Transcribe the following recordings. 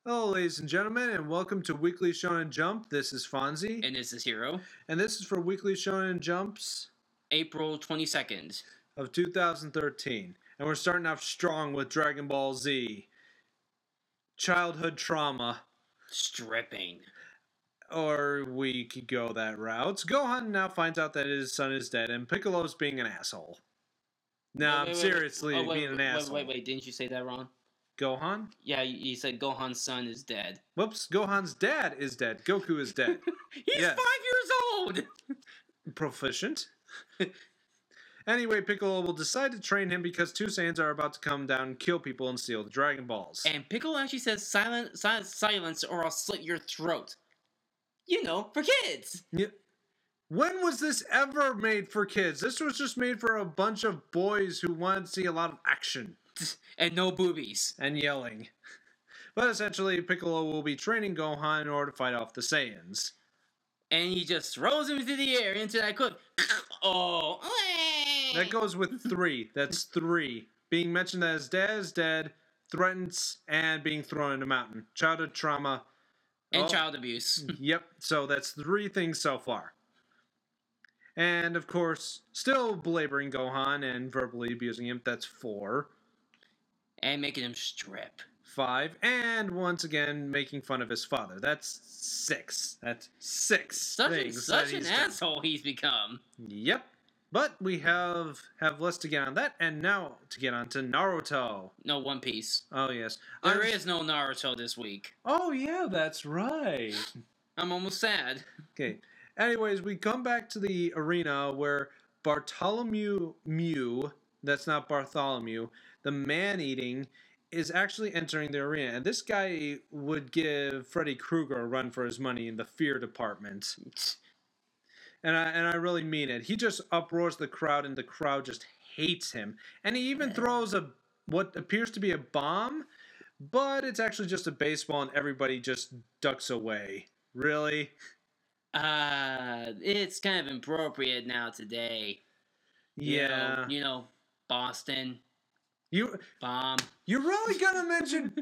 Hello, ladies and gentlemen, and welcome to Weekly Shonen Jump. This is Fonzie, And this is Hero. and this is for Weekly Shonen Jumps April 22nd. of 2013. And we're starting off strong with Dragon Ball Z. Childhood trauma. Stripping. Or we could go that route. Gohan now finds out that his son is dead, and Piccolo's being an asshole. Nah, seriously, being an asshole. Wait, didn't you say that wrong? Gohan? Yeah, you said Gohan's son is dead. Whoops, Gohan's dad is dead. Goku is dead. He's 5 years old! Proficient. Anyway, Piccolo will decide to train him because two Saiyans are about to come down and kill people and steal the Dragon Balls. And Piccolo actually says, silence or I'll slit your throat. You know, for kids! Yeah. When was this ever made for kids? This was just made for a bunch of boys who wanted to see a lot of action. And no boobies. And yelling. But essentially, Piccolo will be training Gohan in order to fight off the Saiyans. And he just throws him into the air, into that cliff. Oh. That goes with 3. That's 3. Being mentioned that his dad is dead, threatens, and being thrown in a mountain. Childhood trauma. And child abuse. Yep, so that's 3 things so far. And, of course, still belaboring Gohan and verbally abusing him. That's 4. And making him strip. 5. And, once again, making fun of his father. That's 6. That's 6 things. Such an asshole he's become. Yep. But we have less to get on that, and now to get on to Naruto. No, One Piece. Oh, yes. There is no Naruto this week. Oh, yeah, that's right. I'm almost sad. Okay. Anyways, we come back to the arena where Bartholomew, that's not Bartholomew, the man-eating, is actually entering the arena. And this guy would give Freddy Krueger a run for his money in the fear department. And I really mean it. He just uproars the crowd, and the crowd just hates him. And he even throws what appears to be a bomb, but it's actually just a baseball, and everybody just ducks away. Really? It's kind of inappropriate now today. Yeah. You know, Boston. Bomb. You're really gonna mention...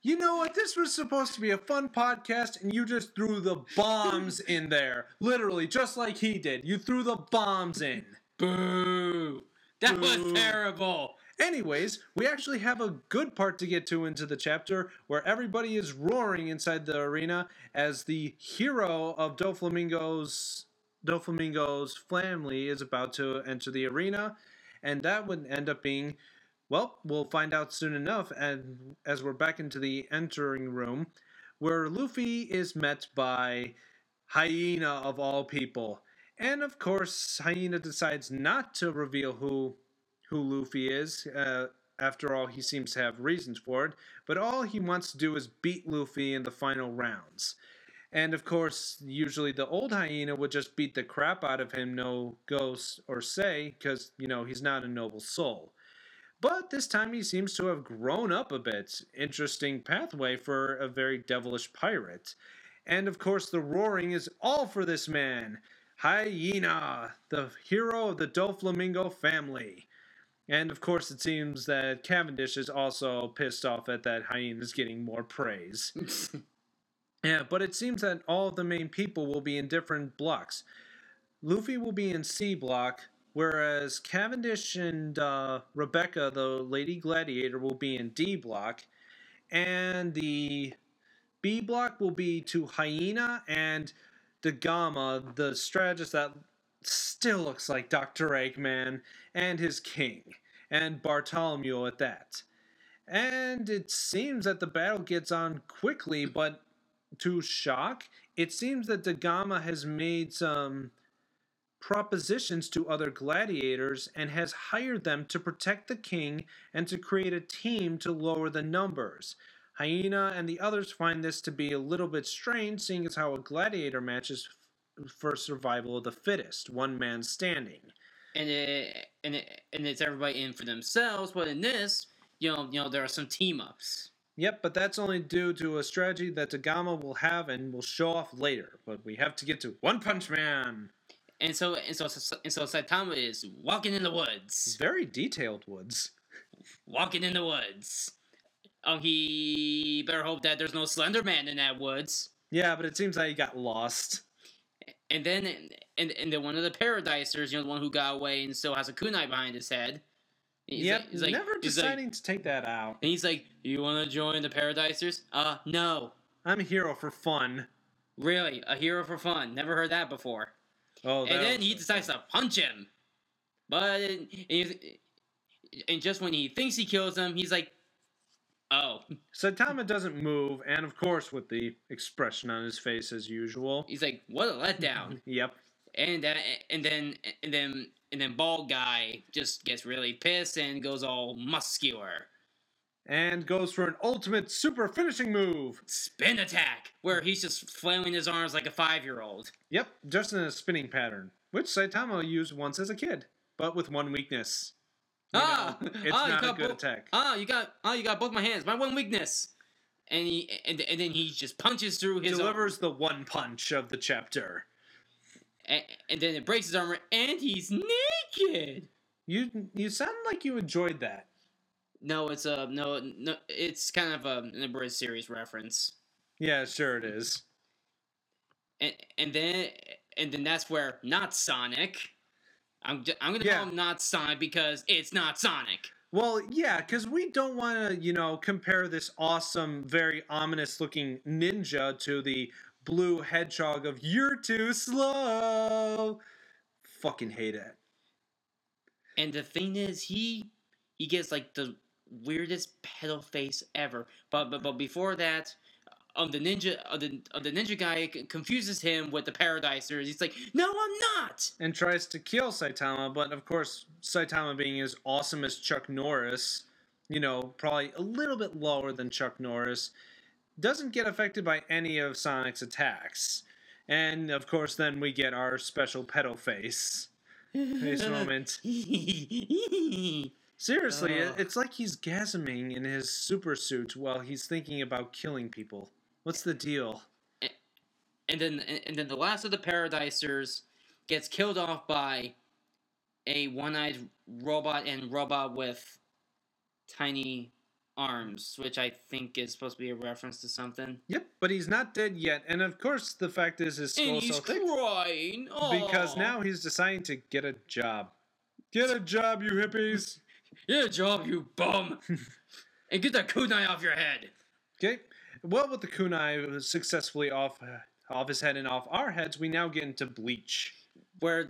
You know what? This was supposed to be a fun podcast, and you just threw the bombs in there. Literally, just like he did. You threw the bombs in. Boo! That was terrible! Anyways, we actually have a good part to get to into the chapter where everybody is roaring inside the arena as the hero of Doflamingo's family is about to enter the arena, and that would end up being... Well, we'll find out soon enough, and as we're back into the entering room, where Luffy is met by Hyena of all people. And of course, Hyena decides not to reveal who Luffy is. After all, he seems to have reasons for it, but all he wants to do is beat Luffy in the final rounds. And of course, usually the old Hyena would just beat the crap out of him, no ghost or say, because, he's not a noble soul. But this time he seems to have grown up a bit. Interesting pathway for a very devilish pirate. And of course the roaring is all for this man, Hyena, the hero of the Doflamingo family. And of course it seems that Cavendish is also pissed off at that Hyena's getting more praise. Yeah, but it seems that all of the main people will be in different blocks. Luffy will be in C block, whereas Cavendish and Rebecca, the Lady Gladiator, will be in D block. And the B block will be to Hyena and Dagama, the strategist that still looks like Dr. Eggman, and his king, and Bartholomew at that. And it seems that the battle gets on quickly, but to shock, it seems that Dagama has made some propositions to other gladiators and has hired them to protect the king and to create a team to lower the numbers. Hyena and the others find this to be a little bit strange, seeing as how a gladiator match is for survival of the fittest, one man standing. And it's everybody in for themselves, but in this, there are some team-ups. Yep, but that's only due to a strategy that Dagama will have and will show off later. But we have to get to One Punch Man! And so Saitama is walking in the woods. Very detailed woods. Walking in the woods. he better hope that there's no Slender Man in that woods. Yeah, but it seems like he got lost. And then one of the Paradisers, the one who got away and still has a kunai behind his head. He's never deciding to take that out. And he's like, "You want to join the Paradisers?" No. I'm a hero for fun. Really? A hero for fun? Never heard that before. Oh, and then he decides to punch him. But and just when he thinks he kills him, he's like, "Oh." Saitama doesn't move, and of course, with the expression on his face as usual, he's like, "What a letdown." Yep. And then bald guy just gets really pissed and goes all muscular. And goes for an ultimate super finishing move. Spin attack, where he's just flailing his arms like a 5-year-old. Yep, just in a spinning pattern, which Saitama used once as a kid, but with one weakness. It's not a good attack. You got both my hands. My one weakness. And then he just punches through his delivers the one punch of the chapter. And then it breaks his armor, and he's naked. You sound like you enjoyed that. No, it's it's kind of an abridged series reference. Yeah, sure it is. And then that's where not Sonic. I'm gonna call him not Sonic because it's not Sonic. Well, yeah, because we don't want to, compare this awesome, very ominous-looking ninja to the blue hedgehog of "You're too slow." Fucking hate it. And the thing is, he gets like the weirdest pedo face ever. But before that, the ninja guy confuses him with the Paradisers. He's like, "No, I'm not!" And tries to kill Saitama, but of course, Saitama being as awesome as Chuck Norris, probably a little bit lower than Chuck Norris, doesn't get affected by any of Sonic's attacks. And of course, then we get our special pedo face moment. Seriously, it's like he's gasming in his super suit while he's thinking about killing people. What's the deal? And then the last of the Paradisers gets killed off by a one-eyed robot and robot with tiny arms, which I think is supposed to be a reference to something. Yep, but he's not dead yet, and of course the fact is his skull's so thick. And he's crying. Because now he's deciding to get a job. Get a job, you hippies! Get a job, you bum! And get that kunai off your head! Okay, well, with the kunai successfully off his head and off our heads, we now get into Bleach. Where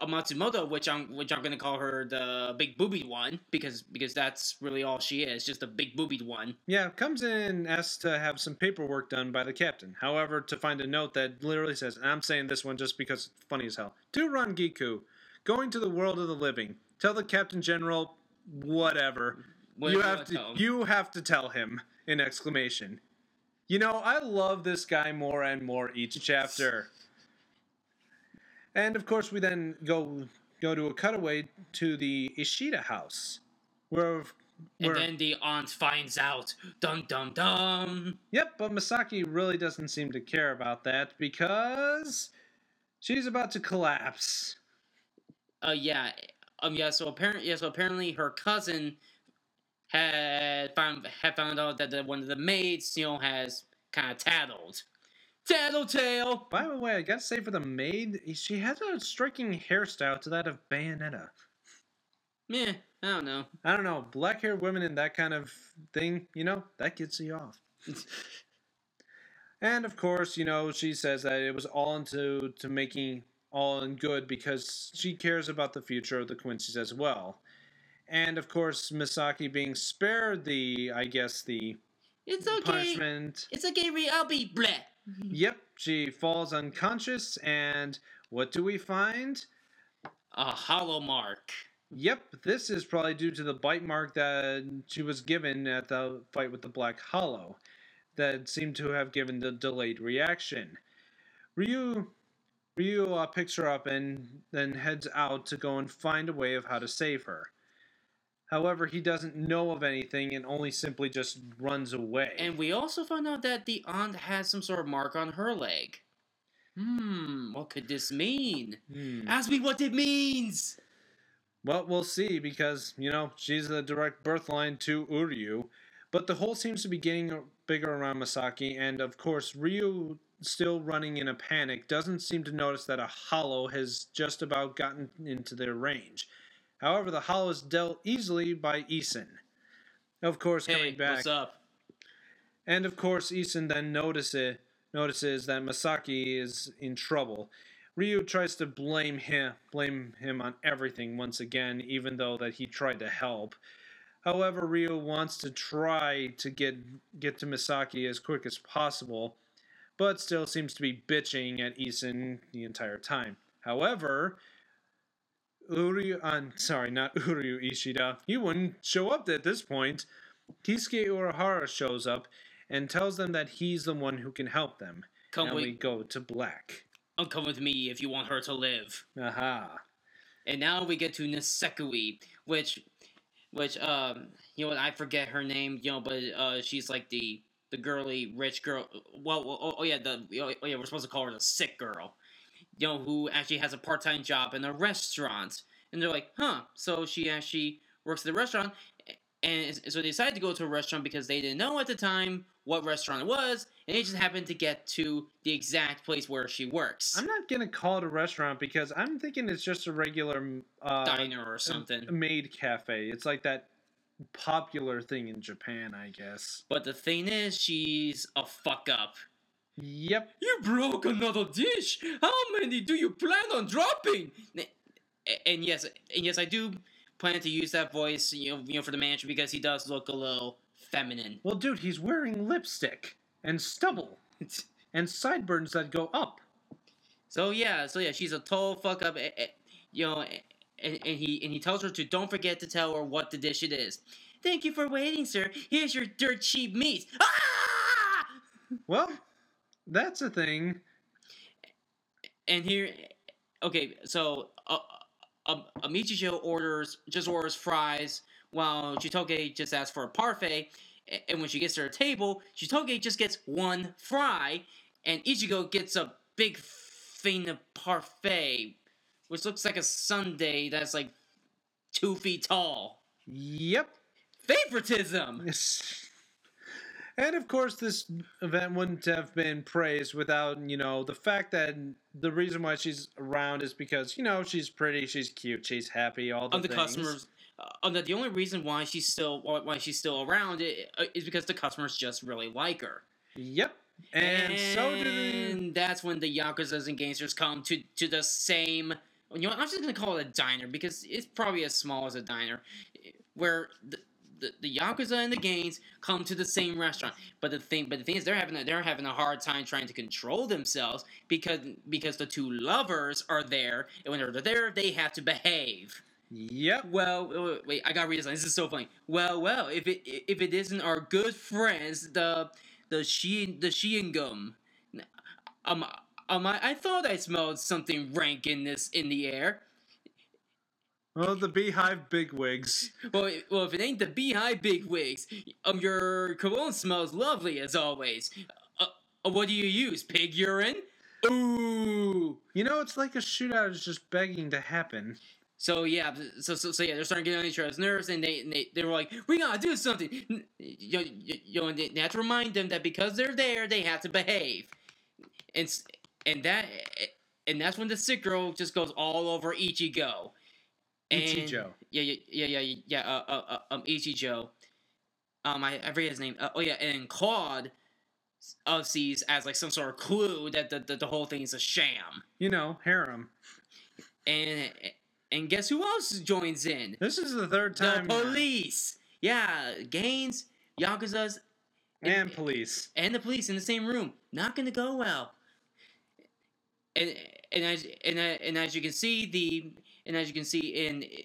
Matsumoto, which I'm gonna call her the big boobied one, because that's really all she is, just a big boobied one. Yeah, comes in and asks to have some paperwork done by the captain. However, to find a note that literally says, and I'm saying this one just because it's funny as hell, to Rangiku, going to the world of the living. Tell the Captain General, whatever. You have to tell him, in exclamation. I love this guy more and more each chapter. And of course, we then go to a cutaway to the Ishida house, where and then the aunt finds out. Dum dum dum. Yep, but Misaki really doesn't seem to care about that because she's about to collapse. So apparently her cousin had found out that one of the maids, has kind of Tattletale! By the way, I gotta say for the maid, she has a striking hairstyle to that of Bayonetta. Meh, I don't know. I don't know. Black-haired women in that kind of thing, that gets you off. And of course, she says that it was all into making all in good because she cares about the future of the Quincy's as well. And of course, Misaki being spared the it's okay. punishment. It's okay, I'll be bleh. Yep, she falls unconscious, and what do we find? A hollow mark. Yep, this is probably due to the bite mark that she was given at the fight with the Black Hollow that seemed to have given the delayed reaction. Ryu picks her up and then heads out to go and find a way of how to save her. However, he doesn't know of anything and only simply just runs away. And we also found out that the aunt has some sort of mark on her leg. What could this mean? Ask me what it means! Well, we'll see because, she's the direct birth line to Uryu. But the hole seems to be getting bigger around Masaki, and of course, Ryu, still running in a panic, doesn't seem to notice that a hollow has just about gotten into their range. However, the hollow is dealt easily by Isin. Of course, coming back. What's up? And of course, Isin then notices that Masaki is in trouble. Ryu tries to blame him on everything once again, even though that he tried to help. However, Ryu wants to try to get to Misaki as quick as possible, but still seems to be bitching at Isin the entire time. However, not Uryu Ishida, he wouldn't show up at this point. Kisuke Urahara shows up and tells them that he's the one who can help them. We go to black. Come with me if you want her to live. Aha. And now we get to Nisekui, which I forget her name, but she's like the girly rich girl. We're supposed to call her the sick girl, who actually has a part-time job in a restaurant. And they're like, huh? So she actually works at the restaurant, and so they decided to go to a restaurant because they didn't know at the time what restaurant it was, and they just happened to get to the exact place where she works. I'm not gonna call it a restaurant because I'm thinking it's just a regular diner or something. Maid cafe. It's like that popular thing in Japan, I guess. But the thing is, she's a fuck up. Yep. You broke another dish. How many do you plan on dropping? And yes, I do plan to use that voice, for the manager because he does look a little feminine. Well, dude, he's wearing lipstick and stubble and sideburns that go up. So yeah, she's a total fuck up, and he tells her to don't forget to tell her what the dish it is. Thank you for waiting, sir. Here's your dirt cheap meat. Ah! Well, that's a thing. And here, okay, so Michijo orders fries, while Chitoge just asks for a parfait. And when she gets to her table, Chitoge just gets one fry, and Ichigo gets a big thing of parfait, which looks like a sundae that's like 2 feet tall. Yep. Favoritism! And of course, this event wouldn't have been praised without, the fact that the reason why she's around is because, she's pretty, she's cute, she's happy, all the things. Customers. The only reason why she's still around is because the customers just really like her. Yep. And that's when the Yakuzas and gangsters come to the same. I'm just gonna call it a diner because it's probably as small as a diner, where the Yakuza and the gangs come to the same restaurant. But the thing is, they're having a hard time trying to control themselves because the two lovers are there, and when they're there, they have to behave. Yep. Well, wait, I gotta read this line. This is so funny. Well, if it isn't our good friends, the Shiingum. I thought I smelled something rank in the air. Well, the Beehive bigwigs. Well, if it ain't the Beehive bigwigs, your cologne smells lovely as always. What do you use? Pig urine? Ooh. It's like a shootout is just begging to happen. So yeah, they're starting to get on each other's nerves, and they were like, we gotta do something. And they have to remind them that because they're there, they have to behave. And that's when the sick girl just goes all over Ichigo. Ichijo. Ichijo. I forget his name. And Claude sees as like some sort of clue that the whole thing is a sham. Harem. And guess who else joins in? This is the third time. The police. Yeah, gangs, Yakuzas, and police. And the police in the same room. Not gonna go well. And as you can see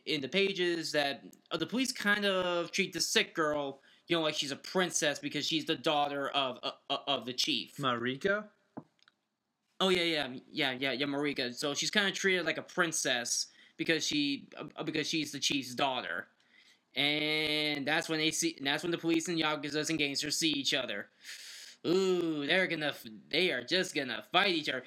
in the pages that the police kind of treat the sick girl, like she's a princess because she's the daughter of the chief. Marika? Oh yeah, Marika. So she's kind of treated like a princess because she's the chief's daughter. And that's when the police and Yakuzas and gangsters see each other. Ooh, they are just gonna fight each other.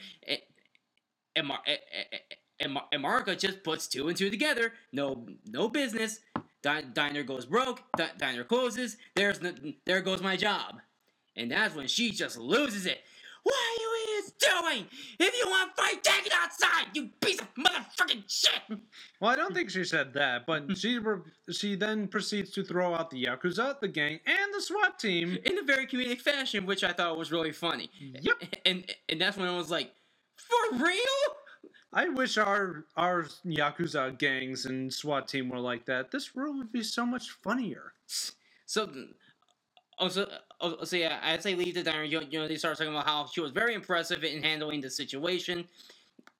and Marika just puts two and two together. No business. Diner goes broke. Diner closes. There goes my job. And that's when she just loses it. What are you idiots doing? If you want to fight, take it outside, you piece of motherfucking shit! Well, I don't think she said that, but she then proceeds to throw out the Yakuza, the gang, and the SWAT team. In a very comedic fashion, which I thought was really funny. Yep. And that's when I was like, for real? I wish our Yakuza gangs and SWAT team were like that. This world would be so much funnier. So yeah, I'd say leave the diner. They start talking about how she was very impressive in handling the situation,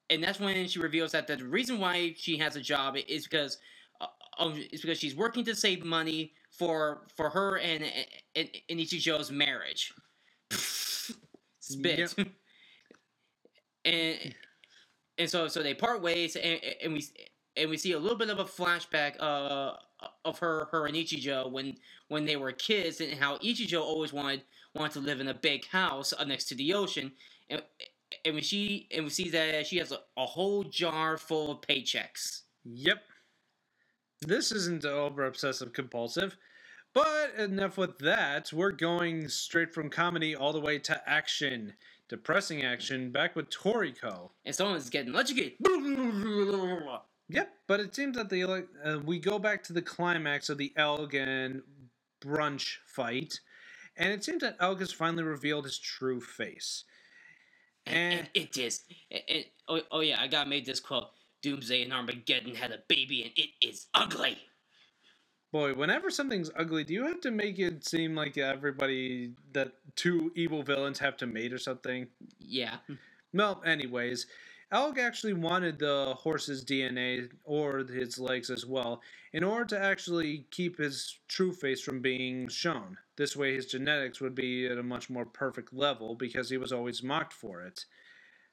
and that's when she reveals that the reason why she has a job is because she's working to save money for her and Ichijo's marriage. Spit. Yep. and so they part ways, and we see a little bit of a flashback of her and Ichijo when they were kids, and how Ichijo always wanted to live in a big house next to the ocean, and we see that she has a whole jar full of paychecks. Yep. This isn't over obsessive compulsive, but enough with that. We're going straight from comedy all the way to action. Depressing action, back with Toriko. And someone's getting electrocuted. Yep, but it seems that we go back to the climax of the Elg and Brunch fight, and it seems that Elg has finally revealed his true face. And it is. Oh yeah, I gotta make this quote. Doomsday and Armageddon had a baby, and it is ugly. Boy, whenever something's ugly, do you have to make it seem like everybody that two evil villains have to mate or something? Yeah. Well, anyways, Elg actually wanted the horse's DNA, or his legs as well, in order to actually keep his true face from being shown. This way his genetics would be at a much more perfect level, because he was always mocked for it.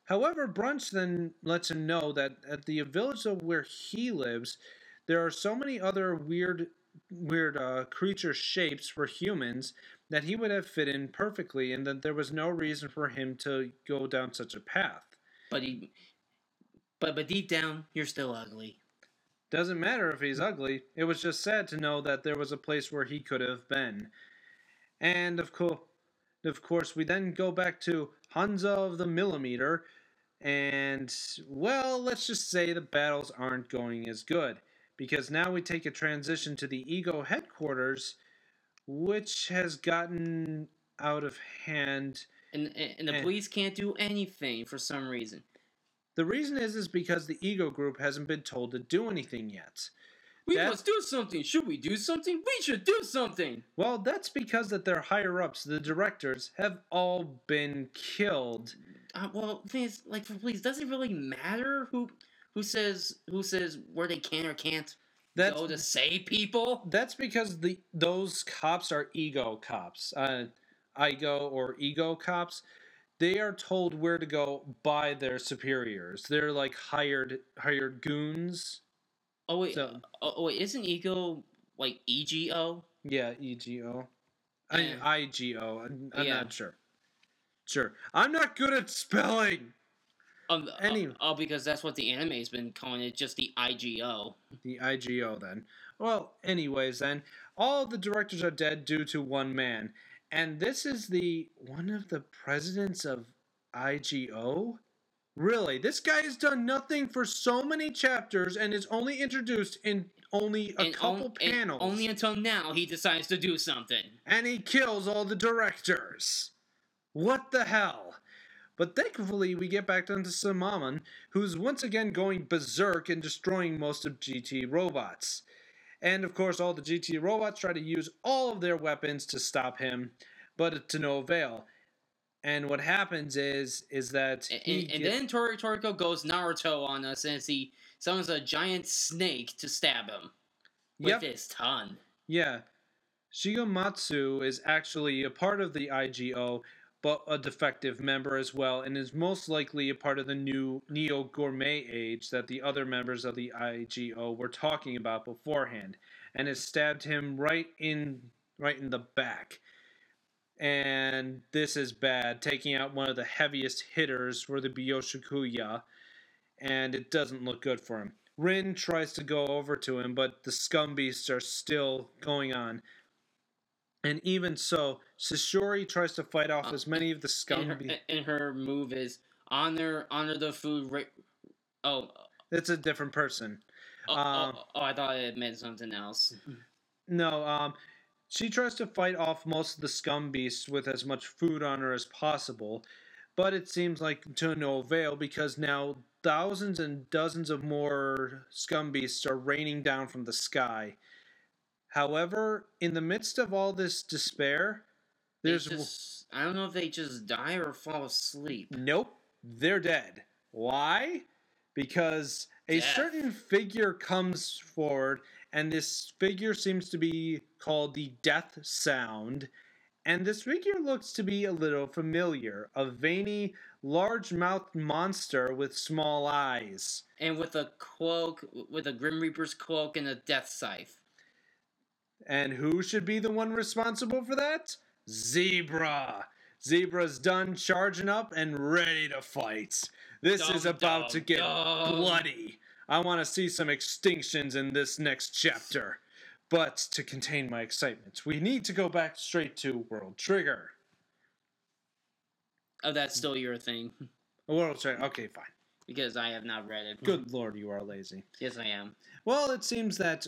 However, Brunch then lets him know that at the village of where he lives, there are so many other weird creature shapes for humans that he would have fit in perfectly, and that there was no reason for him to go down such a path. But deep down, you're still ugly. Doesn't matter if he's ugly. It was just sad to know that there was a place where he could have been. And of course, we then go back to Hansa of the Millimeter, and, well, let's just say the battles aren't going as good, because now we take a transition to the Ego headquarters, which has gotten out of hand. And the police can't do anything for some reason. The reason is because the Ego group hasn't been told to do anything yet. We must do something. Should we do something? We should do something. Well, that's because that their higher-ups, the directors, have all been killed. Well, the thing is, like, for police, does it really matter who says where they can or can't go to save people? That's because those cops are ego cops. Igo or ego cops. They are told where to go by their superiors. They're like hired goons. Oh wait, isn't ego like EGO? Yeah, EGO. IGO. I'm not sure. Sure. I'm not good at spelling. Anyway. Because that's what the anime's been calling it, just the IGO. The IGO, then. Well, anyways, then, all the directors are dead due to one man. And this is one of the presidents of IGO? Really? This guy has done nothing for so many chapters and is only introduced in only a couple panels. Only until now he decides to do something. And he kills all the directors. What the hell? But thankfully, we get back down to Samaman, who's once again going berserk and destroying most of GT robots. And of course, all the GT robots try to use all of their weapons to stop him, but to no avail. And what happens is that then Toriko goes Naruto on us, and he summons a giant snake to stab him with his tongue. Yeah. Shigematsu is actually a part of the IGO, but a defective member as well, and is most likely a part of the new Neo Gourmet Age that the other members of the IGO were talking about beforehand, and has stabbed him right in the back. And this is bad, taking out one of the heaviest hitters for the Byoshikuya. and it doesn't look good for him. Rin tries to go over to him, but the scum beasts are still going on. And even so, Sashori tries to fight off as many of the scum beasts. And her move is honor the food. Oh, it's a different person. I thought it meant something else. No, she tries to fight off most of the scum beasts with as much food on her as possible, but it seems like to no avail because now thousands and dozens of more scum beasts are raining down from the sky. However, in the midst of all this despair, I don't know if they just die or fall asleep. Nope, they're dead. Why? Because a certain figure comes forward, and this figure seems to be called the Death Sound. And this figure looks to be a little familiar. A veiny, large-mouthed monster with small eyes. And with a cloak, with a Grim Reaper's cloak and a death scythe. And who should be the one responsible for that? Zebra! Zebra's done charging up and ready to fight. This is about to get bloody. I want to see some extinctions in this next chapter. But to contain my excitement, we need to go back straight to World Trigger. Oh, that's still your thing. World Trigger, okay, fine. Because I have not read it. Good lord, you are lazy. Yes, I am. Well, it seems that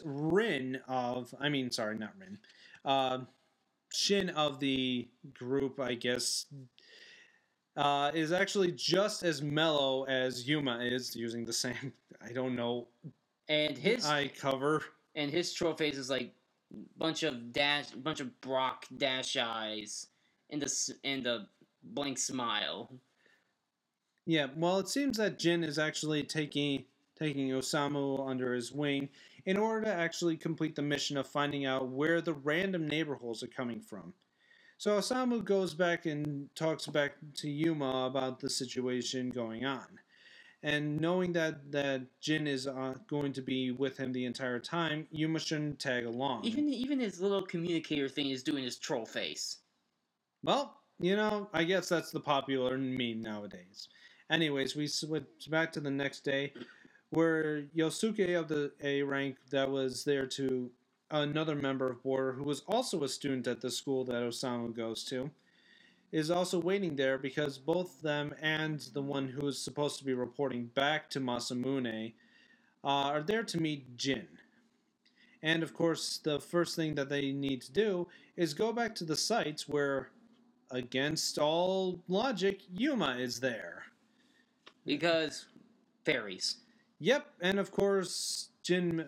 Shin of the group, I guess, is actually just as mellow as Yuma is, using the same, I don't know, and his eye cover. And his troll face is like bunch of Brock dash eyes and the blank smile. Yeah, well, it seems that Jin is actually taking Osamu under his wing in order to actually complete the mission of finding out where the random neighbor holes are coming from. So Osamu goes back and talks back to Yuma about the situation going on. And knowing that Jin is going to be with him the entire time, Yuma shouldn't tag along. Even his little communicator thing is doing his troll face. Well, I guess that's the popular meme nowadays. Anyways, we switch back to the next day, where Yosuke of the A rank that was there to another member of Border, who was also a student at the school that Osamu goes to, is also waiting there because both them and the one who is supposed to be reporting back to Masamune are there to meet Jin. And of course, the first thing that they need to do is go back to the sites where, against all logic, Yuma is there. Because fairies. Yep, and of course, Jin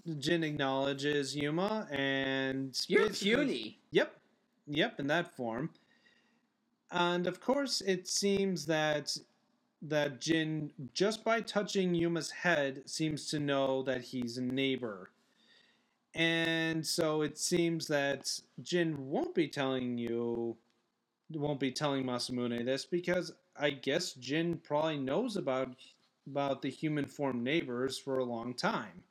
acknowledges Yuma, and you're puny. Yep, in that form. And of course, it seems that Jin, just by touching Yuma's head, seems to know that he's a neighbor. And so it seems that Jin won't be telling Masamune this because I guess Jin probably knows about the human form neighbors for a long time.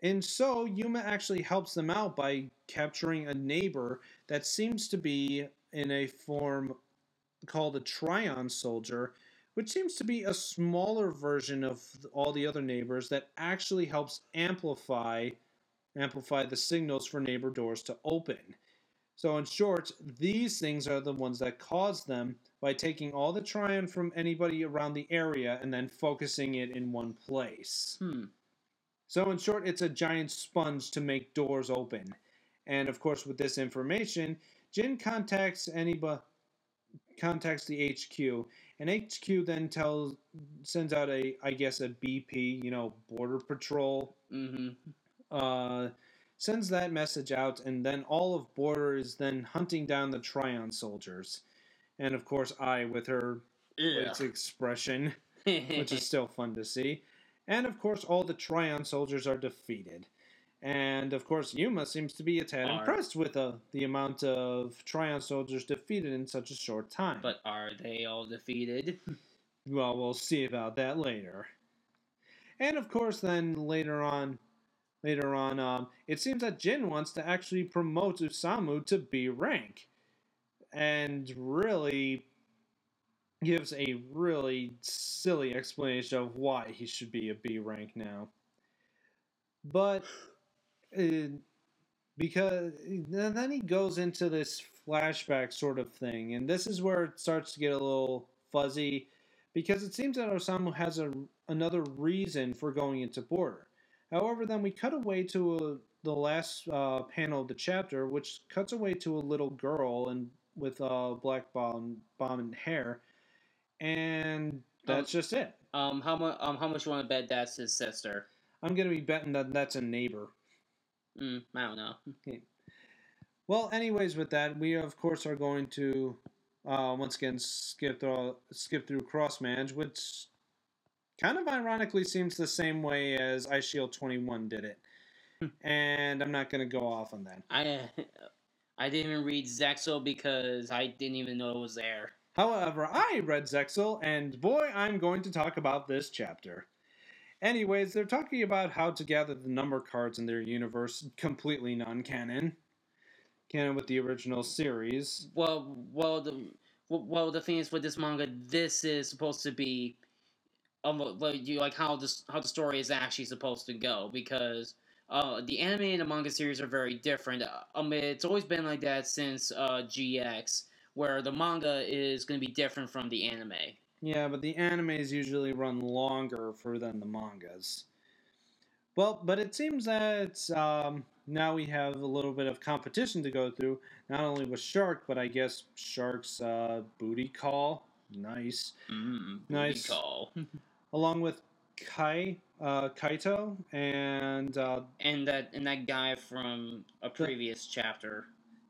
And so Yuma actually helps them out by capturing a neighbor that seems to be in a form called a Tryon soldier, which seems to be a smaller version of all the other neighbors that actually helps amplify the signals for neighbor doors to open. So in short, these things are the ones that cause them by taking all the Tryon from anybody around the area and then focusing it in one place. So in short, it's a giant sponge to make doors open. And of course, with this information, Jin contacts the HQ, and HQ then sends out a BP, border patrol. Sends that message out, and then all of Border is then hunting down the Tryon soldiers. And of course, with her expression, which is still fun to see. And of course, all the Tryon soldiers are defeated. And of course, Yuma seems to be a tad impressed with the amount of Tryon soldiers defeated in such a short time. But are they all defeated? Well, we'll see about that later. And of course, then later on, it seems that Jin wants to actually promote Osamu to B rank. And really, gives a really silly explanation of why he should be a B rank now. But because then he goes into this flashback sort of thing, and this is where it starts to get a little fuzzy, because it seems that Osamu has another reason for going into Border. However, then we cut away to the last panel of the chapter, which cuts away to a little girl and with black bomb hair, and that's just it. How much you want to bet that's his sister? I'm gonna be betting that that's a neighbor. I don't know. Okay. Well, anyways, with that, we of course are going to once again skip through Cross Manage, which kind of ironically seems the same way as Ice Shield 21 did it. And I'm not going to go off on that. I didn't even read Zexel because I didn't even know it was there. However, I read Zexel, and boy, I'm going to talk about this chapter. Anyways, they're talking about how to gather the number cards in their universe, completely non-canon. Canon with the original series. Well, the thing is with this manga, this is supposed to be like how the story is actually supposed to go, because the anime and the manga series are very different. It's always been like that since GX, where the manga is going to be different from the anime. Yeah, but the animes usually run longer than the mangas. Well, but it seems that now we have a little bit of competition to go through, not only with Shark, but I guess Shark's booty call. Nice. Nice. Booty call. Along with Kaito and that guy from a previous chapter.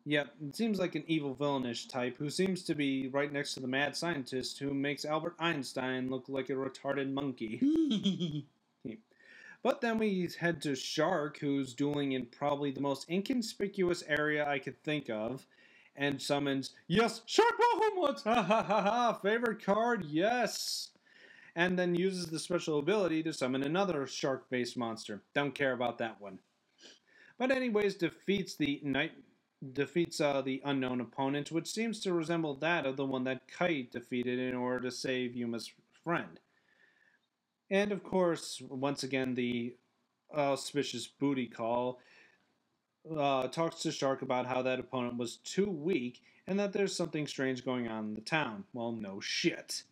Yep, it seems like an evil villainish type who seems to be right next to the mad scientist who makes Albert Einstein look like a retarded monkey. But then we head to Shark, who's dueling in probably the most inconspicuous area I could think of, and summons, yes, Shark Bahamut! Ha ha ha ha! Favorite card, yes! And then uses the special ability to summon another shark-based monster. Don't care about that one. But anyways, defeats the unknown opponent, which seems to resemble that of the one that Kite defeated in order to save Yuma's friend. And of course, once again, the auspicious booty call talks to Shark about how that opponent was too weak and that there's something strange going on in the town. Well, no shit.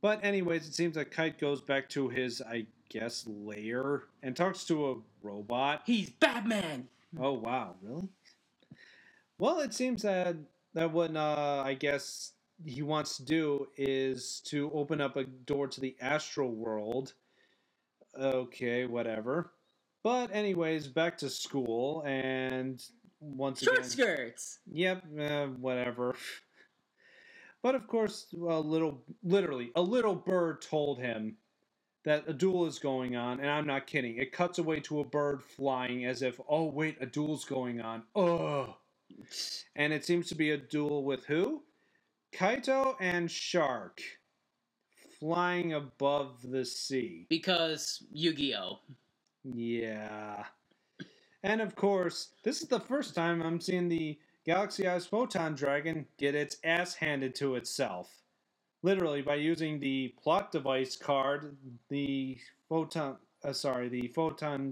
But anyways, it seems that Kite goes back to his, I guess, lair and talks to a robot. He's Batman! Oh, wow. Really? Well, it seems that what, I guess, he wants to do is to open up a door to the astral world. Okay, whatever. But anyways, back to school, and once again... Short skirts! Yep, whatever. But of course, literally, a little bird told him that a duel is going on, and I'm not kidding. It cuts away to a bird flying as if, oh wait, a duel's going on. Ugh. And it seems to be a duel with who? Kaito and Shark. Flying above the sea. Because Yu-Gi-Oh! Yeah. And of course, this is the first time I'm seeing the Galaxy Eyes Photon Dragon get its ass handed to itself. Literally, by using the plot device card, the Photon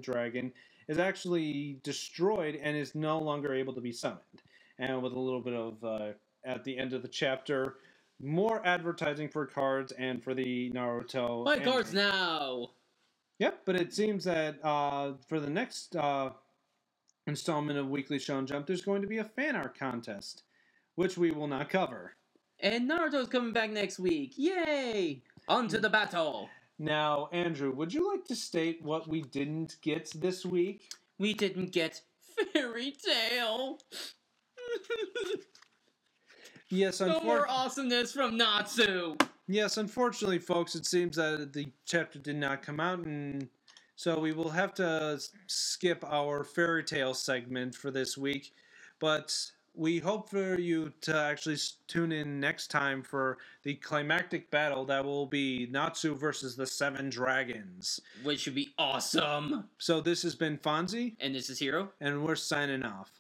Dragon is actually destroyed and is no longer able to be summoned. And with a little bit of, at the end of the chapter, more advertising for cards and for the Naruto. Buy cards now! Yep, but it seems that for the next installment of Weekly Shonen Jump, there's going to be a fan art contest, which we will not cover. And Naruto's coming back next week. Yay! On to the battle! Now, Andrew, would you like to state what we didn't get this week? We didn't get Fairy Tail! Yes, no more awesomeness from Natsu! Yes, unfortunately, folks, it seems that the chapter did not come out, and so we will have to skip our Fairy Tail segment for this week. But we hope for you to actually tune in next time for the climactic battle that will be Natsu versus the Seven Dragons. Which should be awesome! So this has been Fonzie. And this is Hiro. And we're signing off.